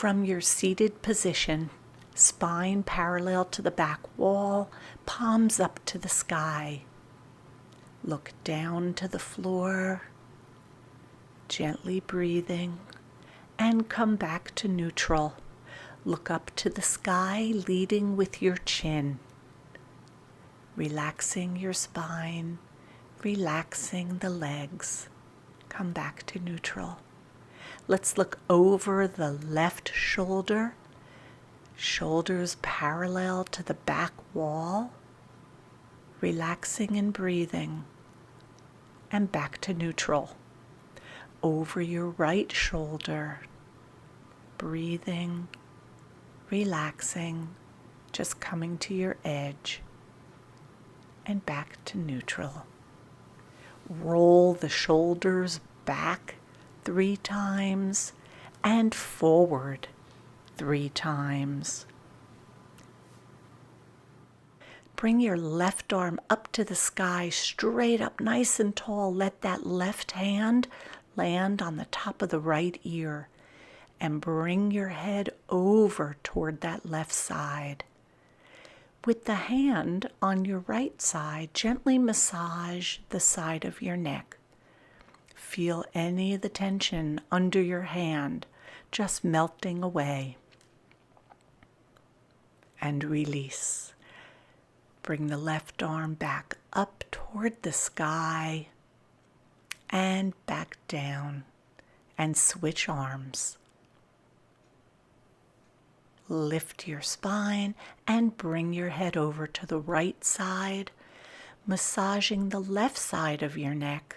from your seated position, spine parallel to the back wall, palms up to the sky. Look down to the floor, gently breathing, and come back to neutral. Look up to the sky, leading with your chin. Relaxing your spine, relaxing the legs. Come back to neutral. Let's look over the left shoulder, shoulders parallel to the back wall, relaxing and breathing, and back to neutral. Over your right shoulder, breathing, relaxing, just coming to your edge, and back to neutral. Roll the shoulders back 3 times and forward 3 times. Bring your left arm up to the sky, straight up, nice and tall. Let that left hand land on the top of the right ear and bring your head over toward that left side. With the hand on your right side, gently massage the side of your neck. Feel any of the tension under your hand just melting away. And release. Bring the left arm back up toward the sky and back down, and switch arms. Lift your spine and bring your head over to the right side, massaging the left side of your neck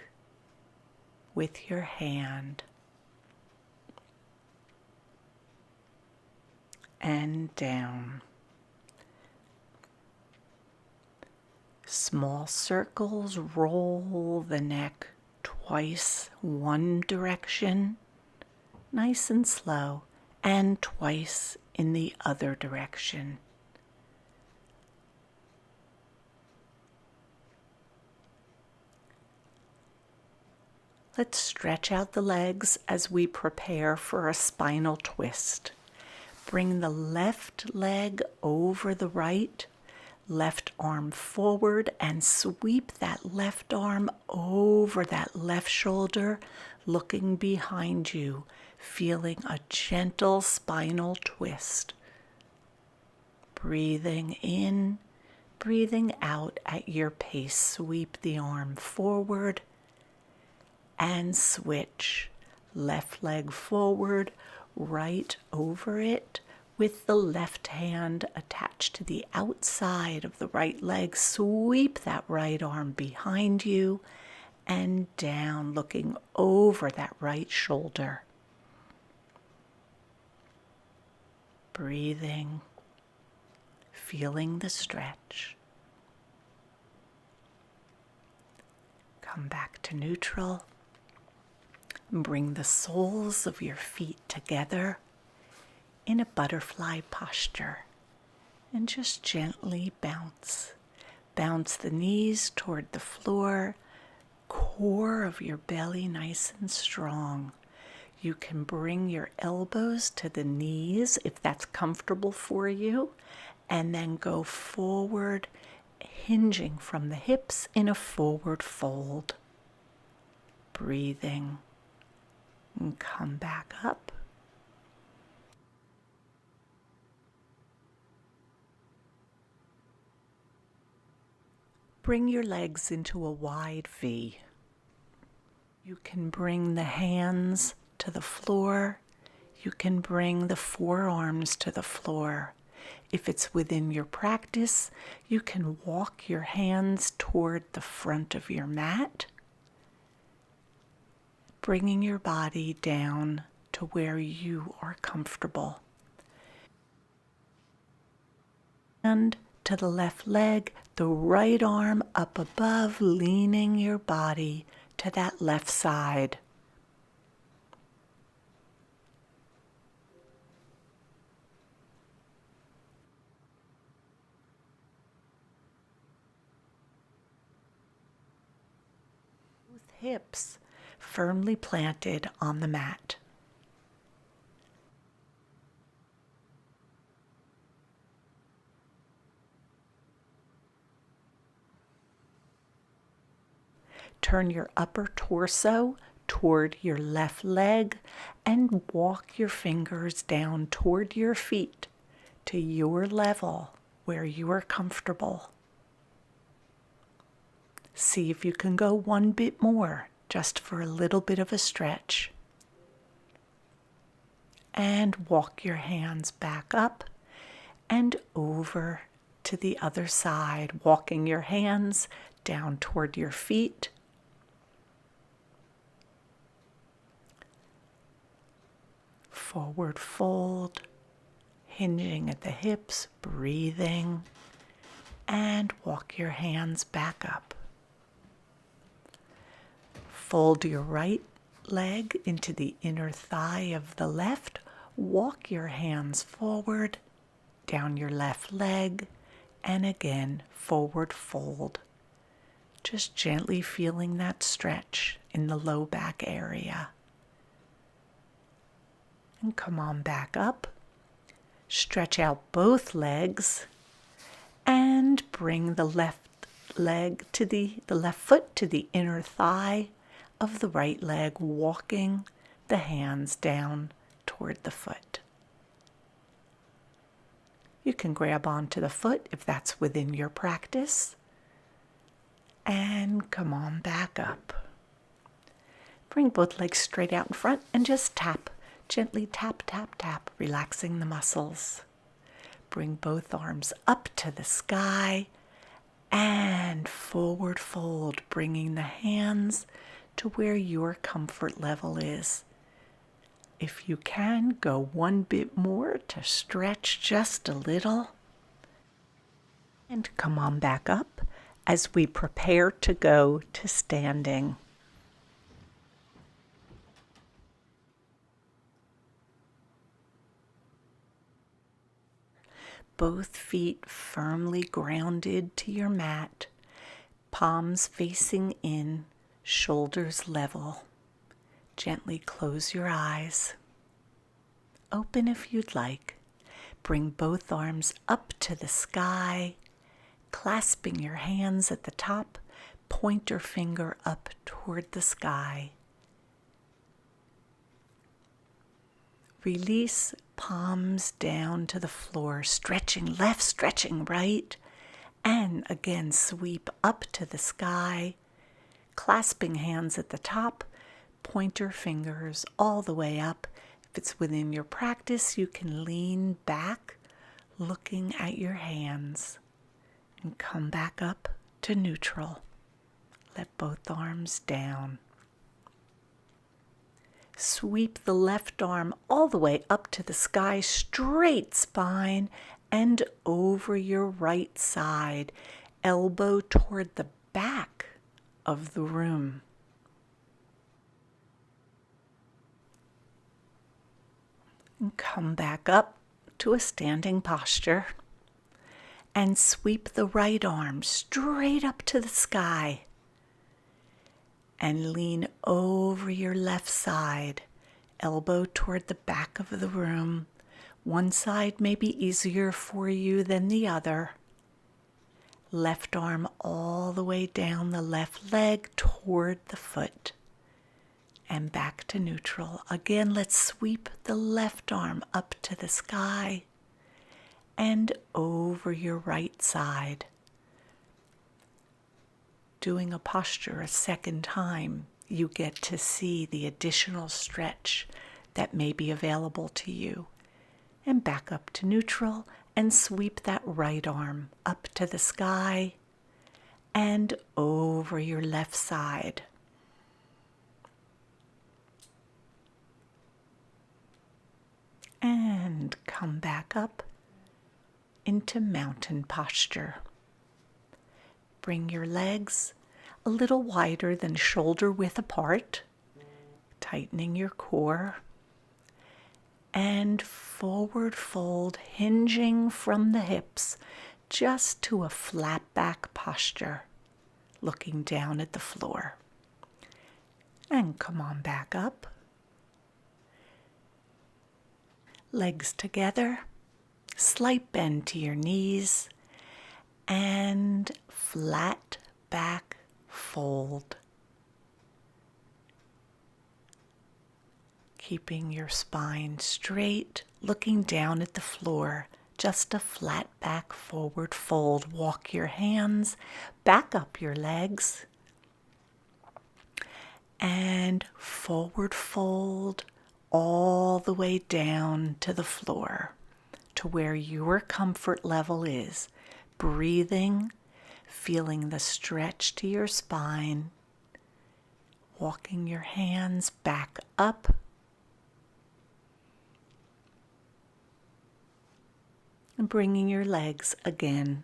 with your hand. And down. Small circles, roll the neck twice, one direction, nice and slow, and twice in the other direction. Let's stretch out the legs as we prepare for a spinal twist. Bring the left leg over the right, left arm forward, and sweep that left arm over that left shoulder, looking behind you, feeling a gentle spinal twist. Breathing in, breathing out at your pace. Sweep the arm forward and switch. Left leg forward, right over it, with the left hand attached to the outside of the right leg. Sweep that right arm behind you and down, looking over that right shoulder. Breathing, feeling the stretch. Come back to neutral. Bring the soles of your feet together in a butterfly posture and just gently bounce. Bounce the knees toward the floor, core of your belly nice and strong. You can bring your elbows to the knees if that's comfortable for you, and then go forward, hinging from the hips in a forward fold. Breathing, and come back up. Bring your legs into a wide V. You can bring the hands to the floor. You can bring the forearms to the floor. If it's within your practice, you can walk your hands toward the front of your mat, bringing your body down to where you are comfortable. And to the left leg, the right arm up above, leaning your body to that left side. Both hips firmly planted on the mat. Turn your upper torso toward your left leg and walk your fingers down toward your feet to your level where you are comfortable. See if you can go one bit more, just for a little bit of a stretch. And walk your hands back up and over to the other side, walking your hands down toward your feet. Forward fold, hinging at the hips, breathing, and walk your hands back up. Fold your right leg into the inner thigh of the left. Walk your hands forward, down your left leg, and again, forward fold. Just gently feeling that stretch in the low back area. And come on back up. Stretch out both legs and bring the left foot to the inner thigh of the right leg, walking the hands down toward the foot. You can grab onto the foot if that's within your practice. And come on back up. Bring both legs straight out in front and just tap. Gently tap, tap, tap, relaxing the muscles. Bring both arms up to the sky and forward fold, bringing the hands to where your comfort level is. If you can, go one bit more to stretch just a little. And come on back up as we prepare to go to standing. Both feet firmly grounded to your mat, palms facing in, shoulders level. Gently close your eyes. Open if you'd like. Bring both arms up to the sky, clasping your hands at the top, pointer finger up toward the sky. Release palms down to the floor, stretching left, stretching right, and again sweep up to the sky, clasping hands at the top, pointer fingers all the way up. If it's within your practice, you can lean back, looking at your hands, and come back up to neutral. Let both arms down. Sweep the left arm all the way up to the sky, straight spine, and over your right side, elbow toward the back of the room. And come back up to a standing posture and sweep the right arm straight up to the sky. And lean over your left side, elbow toward the back of the room. One side may be easier for you than the other. Left arm all the way down the left leg toward the foot. And back to neutral. Again, let's sweep the left arm up to the sky and over your right side. Doing a posture a second time, you get to see the additional stretch that may be available to you. And back up to neutral and sweep that right arm up to the sky and over your left side. And come back up into mountain posture. Bring your legs a little wider than shoulder width apart, tightening your core, and forward fold, hinging from the hips just to a flat back posture, looking down at the floor. And come on back up. Legs together, slight bend to your knees, and flat back fold. keeping your spine straight, looking down at the floor. Just a flat back forward fold. Walk your hands back up your legs and forward fold all the way down to the floor, to where your comfort level is. Breathing, feeling the stretch to your spine, walking your hands back up and bringing your legs again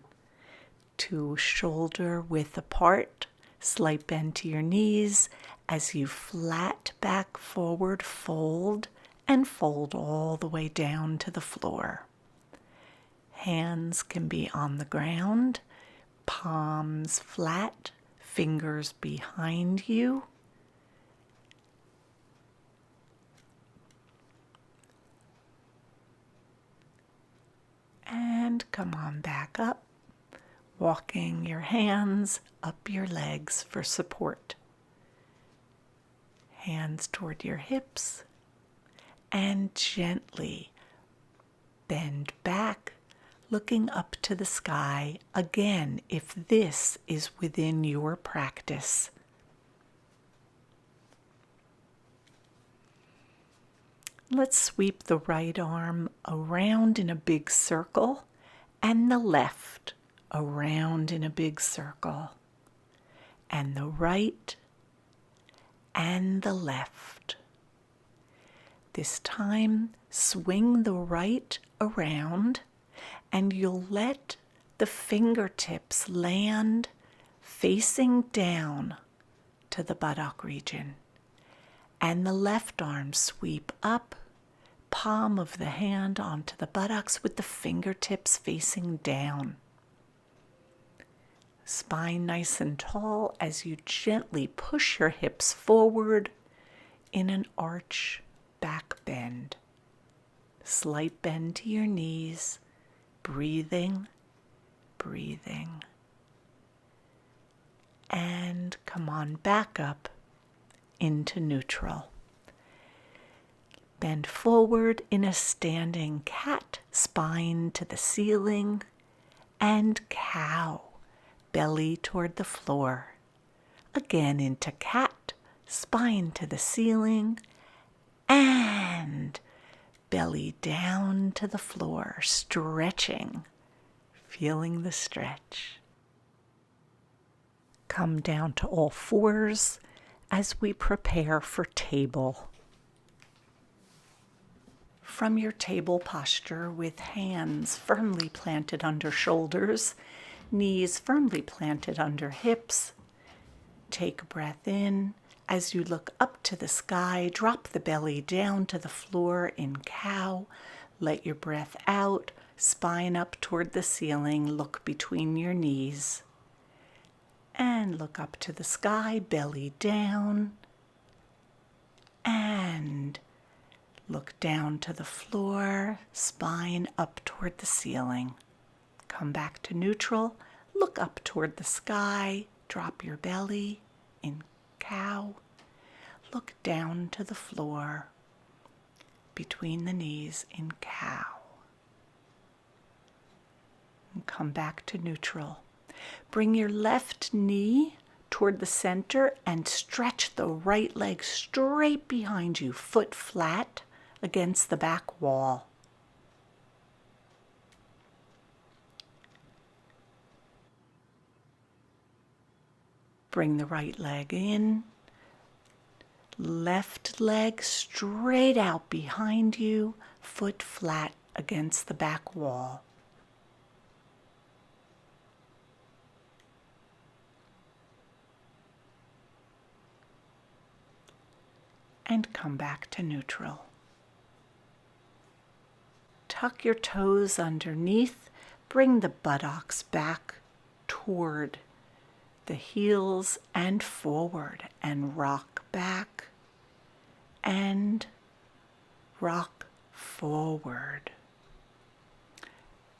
to shoulder width apart. Slight bend to your knees as you flat back forward fold and fold all the way down to the floor. Hands can be on the ground, palms flat, fingers behind you. And come on back up, walking your hands up your legs for support. Hands toward your hips and gently bend back, looking up to the sky again if this is within your practice. Let's sweep the right arm around in a big circle and the left around in a big circle, and the right and the left. This time, swing the right around and you'll let the fingertips land facing down to the buttock region, and the left arm sweep up, palm of the hand onto the buttocks with the fingertips facing down. Spine nice and tall as you gently push your hips forward in an arch back bend. Slight bend to your knees, breathing, breathing. And come on back up into neutral. Bend forward in a standing cat, spine to the ceiling, and cow, belly toward the floor. Again into cat, spine to the ceiling, and belly down to the floor, stretching, feeling the stretch. Come down to all fours as we prepare for table. From your table posture with hands firmly planted under shoulders, knees firmly planted under hips, take a breath in. As you look up to the sky, drop the belly down to the floor in cow. Let your breath out, spine up toward the ceiling, look between your knees. And look up to the sky, belly down. And look down to the floor, spine up toward the ceiling. Come back to neutral, look up toward the sky, drop your belly in cow. Look down to the floor, between the knees in cow. And come back to neutral. Bring your left knee toward the center and stretch the right leg straight behind you, foot flat against the back wall. Bring the right leg in, left leg straight out behind you, foot flat against the back wall. And come back to neutral. Tuck your toes underneath, bring the buttocks back toward the heels and forward, and rock back and rock forward.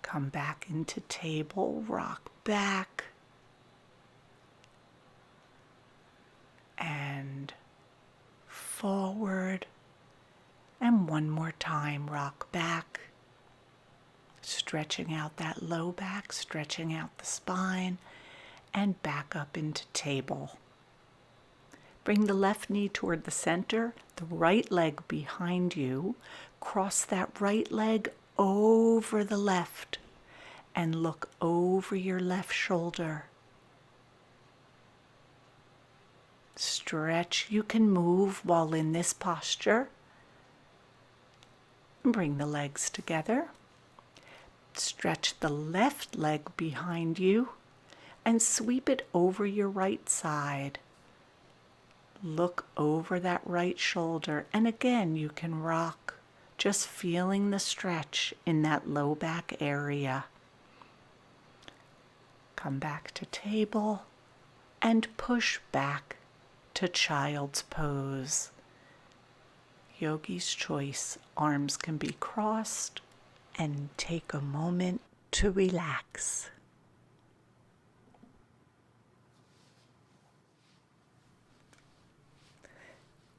Come back into table, rock back and forward one more time. Rock back, stretching out that low back, stretching out the spine, and back up into table. Bring the left knee toward the center, the right leg behind you. Cross that right leg over the left and look over your left shoulder. Stretch. You can move while in this posture. Bring the legs together. Stretch the left leg behind you and sweep it over your right side. Look over that right shoulder, and again you can rock, just feeling the stretch in that low back area. Come back to table and push back to child's pose. Yogi's choice. Arms can be crossed, and take a moment to relax.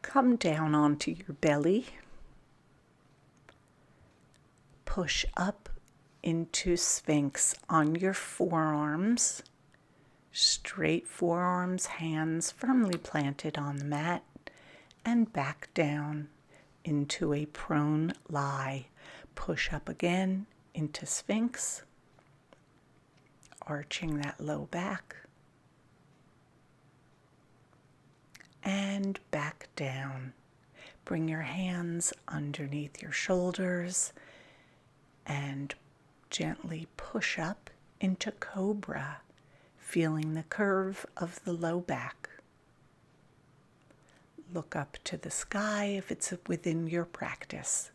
Come down onto your belly. Push up into Sphinx on your forearms. Straight forearms, hands firmly planted on the mat, and back down into a prone lie. Push up again into Sphinx, arching that low back, and back down. Bring your hands underneath your shoulders and gently push up into Cobra, feeling the curve of the low back. Look up to the sky if it's within your practice.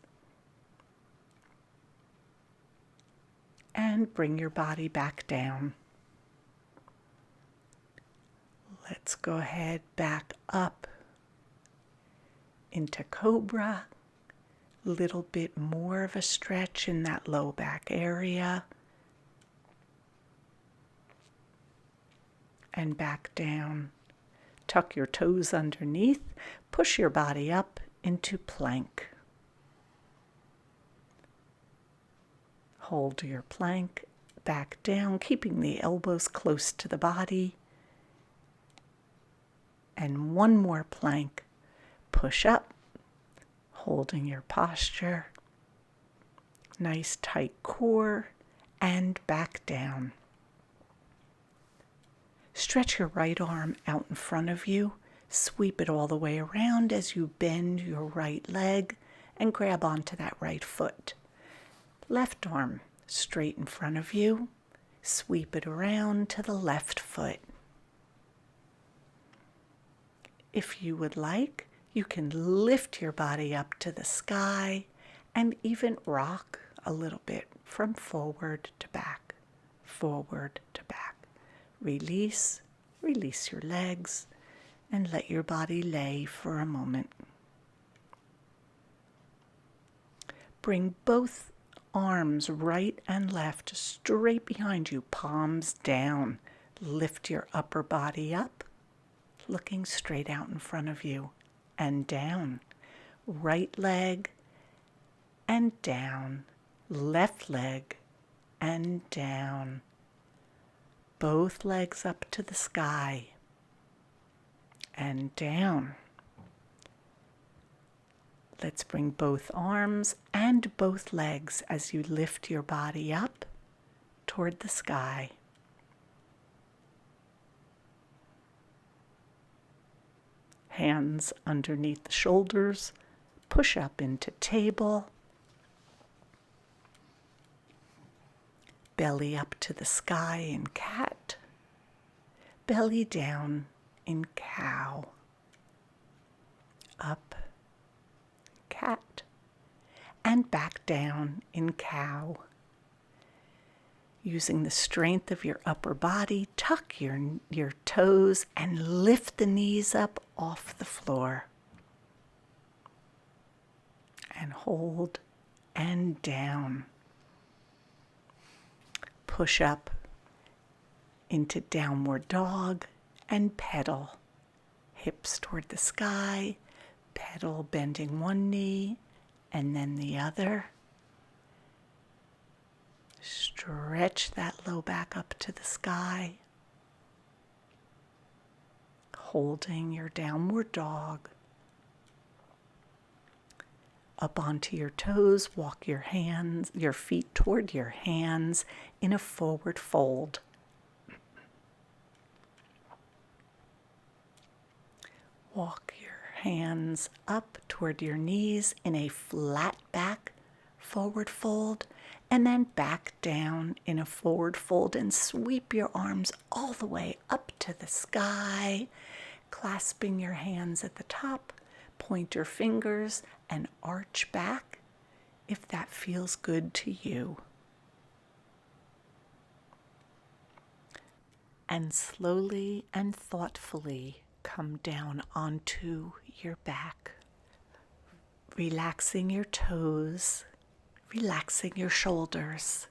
And bring your body back down. Let's go ahead back up into Cobra. Little bit more of a stretch in that low back area. And back down. Tuck your toes underneath. Push your body up into plank. Hold your plank. Back down, keeping the elbows close to the body. And one more plank. Push up, holding your posture. Nice tight core, and back down. Stretch your right arm out in front of you. Sweep it all the way around as you bend your right leg and grab onto that right foot. Left arm straight in front of you. Sweep it around to the left foot. If you would like, you can lift your body up to the sky and even rock a little bit from forward to back, forward to back. Release your legs, and let your body lay for a moment. Bring both arms, right and left, straight behind you, palms down. Lift your upper body up, looking straight out in front of you, and down. Right leg and down. Left leg and down. Both legs up to the sky and down. Let's bring both arms and both legs as you lift your body up toward the sky. Hands underneath the shoulders, push up into table. Belly up to the sky in cat. Belly down in cow. Up, cat, and back down in cow. Using the strength of your upper body, tuck your toes and lift the knees up off the floor. And hold and down. Push up into downward dog and pedal. Hips toward the sky, pedal bending one knee and then the other. Stretch that low back up to the sky, holding your downward dog. Up onto your toes, walk your feet toward your hands in a forward fold. Walk your hands up toward your knees in a flat back forward fold, and then back down in a forward fold and sweep your arms all the way up to the sky, clasping your hands at the top, point your fingers and arch back if that feels good to you. And slowly and thoughtfully come down onto your back, relaxing your toes, relaxing your shoulders.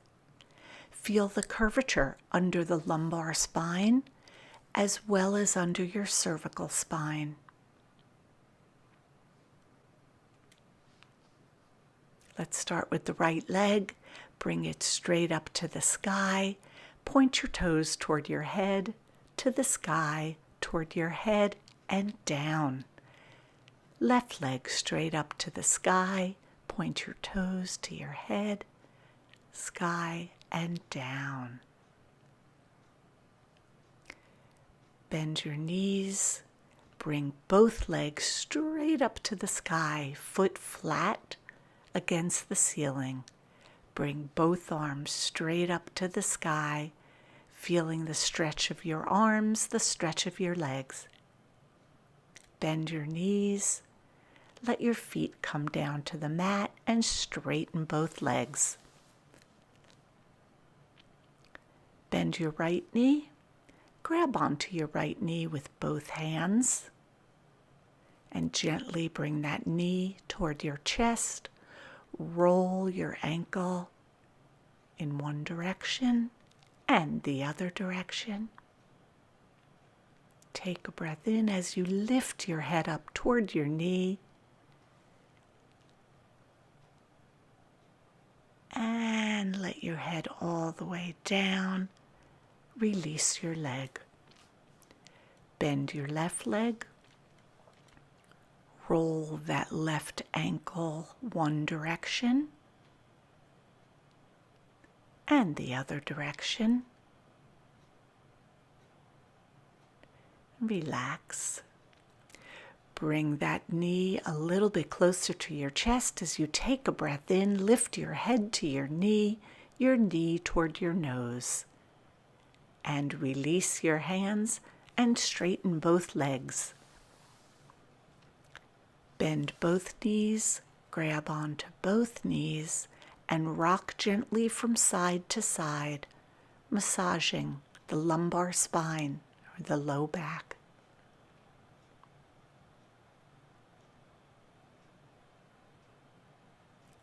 Feel the curvature under the lumbar spine as well as under your cervical spine. Let's start with the right leg. Bring it straight up to the sky. Point your toes toward your head, to the sky, toward your head, and down. Left leg straight up to the sky. Point your toes to your head, sky, and down. Bend your knees. Bring both legs straight up to the sky, foot flat against the ceiling. Bring both arms straight up to the sky, feeling the stretch of your arms, the stretch of your legs. Bend your knees. Let your feet come down to the mat and straighten both legs. Bend your right knee. Grab onto your right knee with both hands and gently bring that knee toward your chest. Roll your ankle in one direction and the other direction. Take a breath in as you lift your head up toward your knee. And let your head all the way down. Release your leg. Bend your left leg. Roll that left ankle one direction and the other direction. Relax. Bring that knee a little bit closer to your chest as you take a breath in. Lift your head to your knee toward your nose. And release your hands and straighten both legs. Bend both knees, grab onto both knees, and rock gently from side to side, massaging the lumbar spine or the low back.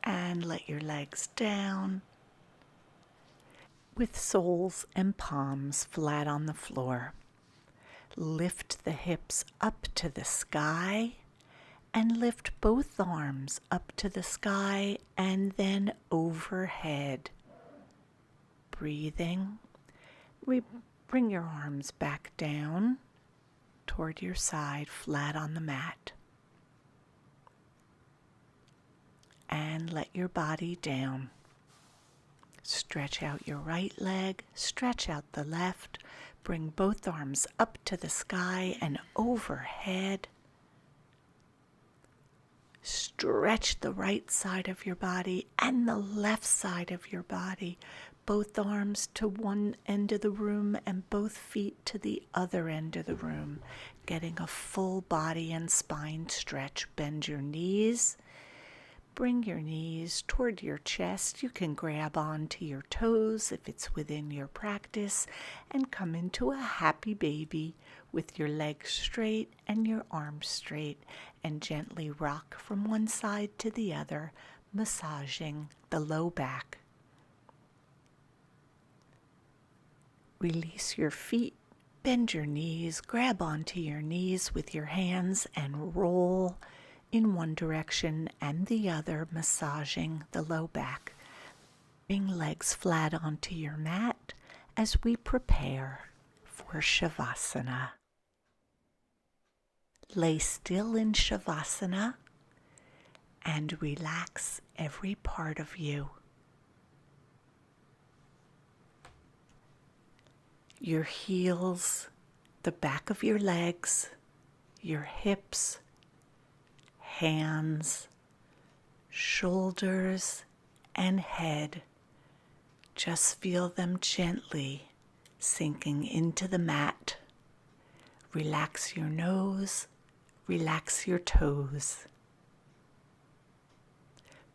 And let your legs down with soles and palms flat on the floor. Lift the hips up to the sky and lift both arms up to the sky and then overhead. Breathing. Bring your arms back down toward your side, flat on the mat. And let your body down. Stretch out your right leg, stretch out the left. Bring both arms up to the sky and overhead. Stretch the right side of your body and the left side of your body. Both arms to one end of the room and both feet to the other end of the room. Getting a full body and spine stretch. Bend your knees. Bring your knees toward your chest. You can grab onto your toes if it's within your practice and come into a happy baby with your legs straight and your arms straight and gently rock from one side to the other, massaging the low back. Release your feet, bend your knees, grab onto your knees with your hands and roll in one direction and the other, massaging the low back. Bring legs flat onto your mat as we prepare for Shavasana. Lay still in Shavasana and relax every part of you. Your heels, the back of your legs, your hips, hands, shoulders, and head. Just feel them gently sinking into the mat. Relax your nose, relax your toes.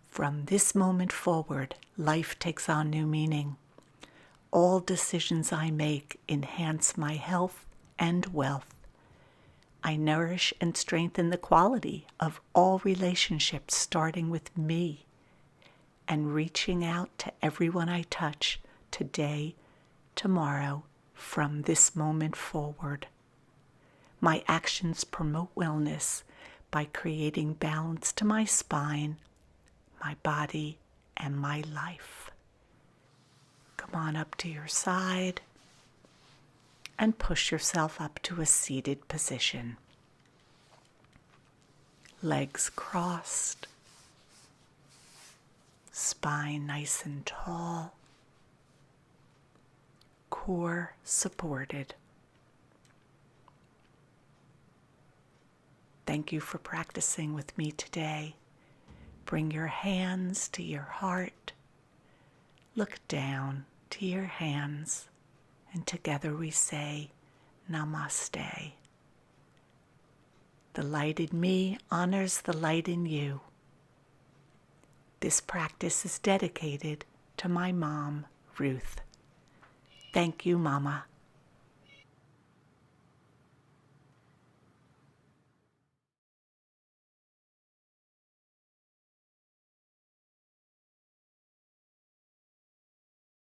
From this moment forward, life takes on new meaning. All decisions I make enhance my health and wealth. I nourish and strengthen the quality of all relationships, starting with me and reaching out to everyone I touch today, tomorrow, from this moment forward. My actions promote wellness by creating balance to my spine, my body, and my life. Come on up to your side and push yourself up to a seated position. Legs crossed, spine nice and tall, core supported. Thank you for practicing with me today. Bring your hands to your heart. Look down to your hands, and together we say, Namaste. The light in me honors the light in you. This practice is dedicated to my mom, Ruth. Thank you, Mama.